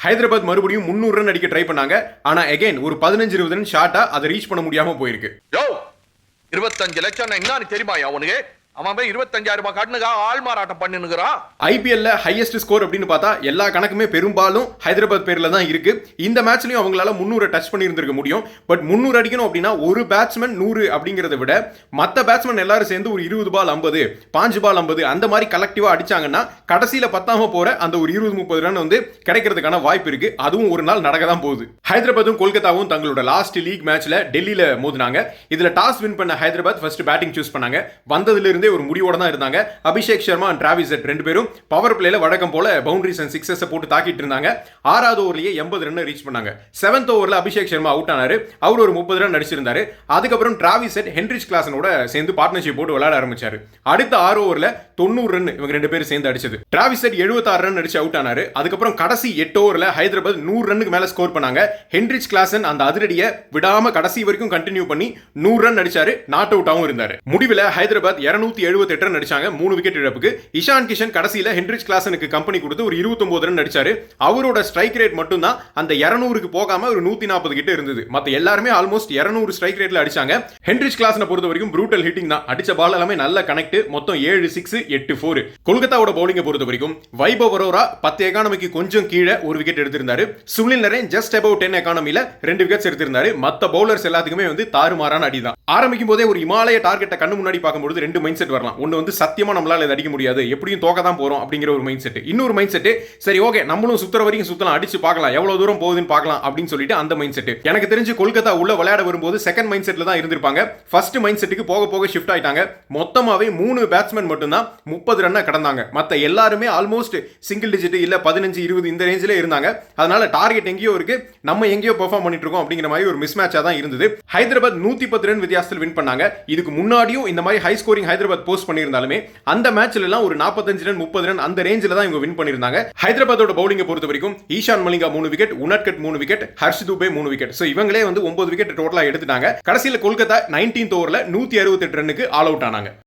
ஹைதராபாத் மறுபடியும் 300 ரன் அடிக்க ட்ரை பண்ணாங்க. ஆனா அகைன் ஒரு 15-20 ரன் ஷாட்டா அதை ரீச் பண்ண முடியாம போயிருக்கு. 25 லட்சம் என்னன்னு தெரியுமாயா உனக்கு? அவன் 25,000 காட்டுனுக்கா ஆள் மாறாட்டம் பண்ணினுக்கிறான். ஐபிஎல்ல ஹையஸ்ட் ஸ்கோர் அப்படின்னு பார்த்தா எல்லா கணக்குமே பெரும்பாலும் ஹைதராபாத் பேர்ல தான் இருக்கு. இந்த மேட்ச்லயும் அவங்களால 300 டச் பண்ணி இருந்திருக்க முடியும். பட் 300 அடிக்கணும் அப்படின்னா ஒரு பேட்ஸ்மேன் 100 அப்படிங்கறத விட மத்த பேட்ஸ்மேன் எல்லாரும் சேர்ந்து ஒரு 20 பால் 50, 5 பால் 50 அந்த மாதிரி கலெக்டிவா அடிச்சாங்கன்னா கடைசியில பத்தாம போற அந்த ஒரு 20-30 ரன் வந்து கிடைக்கிறதுக்கான வாய்ப்பு இருக்கு. அதுவும் ஒரு நாள் நடக்க தான் போகுது. ஹைதராபாத்தும் கொல்கத்தாவும் தங்களோட லாஸ்ட் லீக் மேட்ச்ல டெல்லியில மோதினாங்க. இதுல டாஸ் வின் பண்ண ஹைதராபாத் ஃபர்ஸ்ட் பேட்டிங் சூஸ் பண்ணாங்க. வந்ததுல இருந்து ஒரு முடிவோட தான் இருந்தாங்க. Abhishek Sharma and Travis head ரெண்டு பேரும் பவர் பிளேல வழக்கம் போல பவுண்டரிஸ் அண்ட் சிக்ஸஸ் போட்டு தாக்கிட்டு இருந்தாங்க. 6வது ஓவர்லயே 80 ரன் ரீச் பண்ணாங்க. 7th ஓவர்ல அபிஷேக் சர்மா அவுட் ஆனாரு. அவர் ஒரு 30 ரன் அடிச்சிருந்தாரு. அதுக்கப்புறம் டிராவிஸ் ஹெட் ஹென்ரிச் கிளாசனோட சேர்ந்து பார்ட்னர்ஷிப் போட்டு விளையாட ஆரம்பிச்சாரு. அடுத்த 6 ஓவர்ல 90 ரன் இவங்க ரெண்டு பேரும் சேர்ந்து அடிச்சது. டிராவிஸ் ஹெட் 76 ரன் அடிச்சு அவுட் ஆனாரு. அதுக்கப்புறம் கடைசி 8 ஓவர்ல ஹைதராபாத் 100 ரன்னுக்கு மேல ஸ்கோர் பண்ணாங்க. ஹென்ரிச் கிளாசன் அந்த அதிரடியை விடாம கடைசி வரைக்கும் கண்டினியூ பண்ணி 100 ரன் அடிச்சாரு. நாட் அவுட்டாவும் இருந்தாரு. முடிவில் ஹைதராபாத் 278 ரன் அடிச்சாங்க. 3 விக்கெட் இழப்புக்கு. இஷான் கிஷன் கடைசியில ஹென்ரிச் கிளாசனுக்கு கம்பெனி கொடுத்து ஒரு 29 ரன் அடிச்சாரு. அவரோட ஸ்ட்ரைக் ரேட் மட்டும் தான் அந்த 200க்கு போகாம ஒரு 140 கிட்ட இருந்தது. மத்த எல்லாருமே ஆல்மோஸ்ட் 200 ஸ்ட்ரைக் ரேட்ல அடிச்சாங்க. ஹென்ரிச் கிளாசனை பொறுத்த வரைக்கும் ப்ரூட்டல் ஹிட்டிங் தான். அடிச்ச பால் எல்லாமே நல்ல கனெக்ட். மொத்தம் 7 6 8 4. கொல்கத்தாவோட பவுலிங்கை பொறுத்த வரைக்கும் வைபவ் அரோரா 10 எக்கானமிக்கு கொஞ்சம் கீழே ஒரு விக்கெட் எடுத்திருந்தாரு. சுனில் நரேன் ஜஸ்ட் அபவ் 10 எக்கானமில 2 விக்கெட்ஸ் எடுத்திருந்தாரு. மத்த பவுலர்ஸ் எல்லாத்துக்குமே வந்து தாறுமாறான அடிதான். ஆரம்பிக்கும் போதே ஒரு இமாலய டார்கெட்டை கண்ணு முன்னாடி பார்க்கும்போது 2 மைண்ட் செட் வரலாம். ஒன்னு வந்து சத்தியமா நம்மளால இதை அடிக்க முடியாது, எப்படியும் தோக்க தான் போறோம் அப்படிங்கிற ஒரு மைண்ட் செட். இன்னொரு மைண்ட் செட் சரி ஓகே நம்மளும் சுத்துற வரைக்கும் சுத்தலாம், அடிச்சு பார்க்கலாம், எவ்வளவு தூரம் போகுதுன்னு பார்க்கலாம் அப்படின்னு சொல்லிட்டு அந்த மைண்ட் செட். எனக்கு தெரிஞ்சு கொல்கத்தா உள்ள விளையாட வரும்போது செகண்ட் மைண்ட் செட்ல தான் இருந்திருப்பாங்க. ஃபர்ஸ்ட் மைண்ட் செட்டுக்கு போக போக ஷிஃப்ட் ஆயிட்டாங்க. மொத்தமாவே 3 பேட்ஸ்மேன் மட்டும் தான் 30 ரன்னை கடந்தாங்க. மத்த எல்லாருமே ஆல்மோஸ்ட் சிங்கிள் டிஜிட் இல்ல 15 20 இந்த ரேஞ்சில இருந்தாங்க. அதனால டார்கெட் எங்கேயோ இருக்கு, நம்ம எங்கேயோ பெர்ஃபார்ம் பண்ணிட்டு இருக்கோம் அப்படிங்கிற மாதிரி ஒரு மிஸ் மேட்சா தான் இருந்தது. ஹைதராபாத் 110 ரன் வித்தியாசத்தில் வின் பண்ணாங்க. இதுக்கு முன்னாடியும் இந்த மாதிரி ஹை ஸ்கோரிங் ஹைதராபாத் போஸ்ட் பண்ணியிருந்தாலுமே அந்த மேட்ச்ல எல்லாம் ஒரு 45 ரன் 30 ரன் அந்த ரேஞ்சில தான் இவங்க வின் பண்ணிருந்தாங்க. ஹைதராபாத்தோட பவுலிங்கை பொறுத்த வரைக்கும் Ishan Malinga 3 wicket, Unadkat 3 wicket, Harsh Dubey 3 wicket. So இவங்களே வந்து 9 விக்கெட் டோட்டலா எடுத்துட்டாங்க. கடைசியில கொல்கத்தா 19th ஓவர்ல 168 ரன்னுக்கு ஆல் அவுட் ஆனாங்க.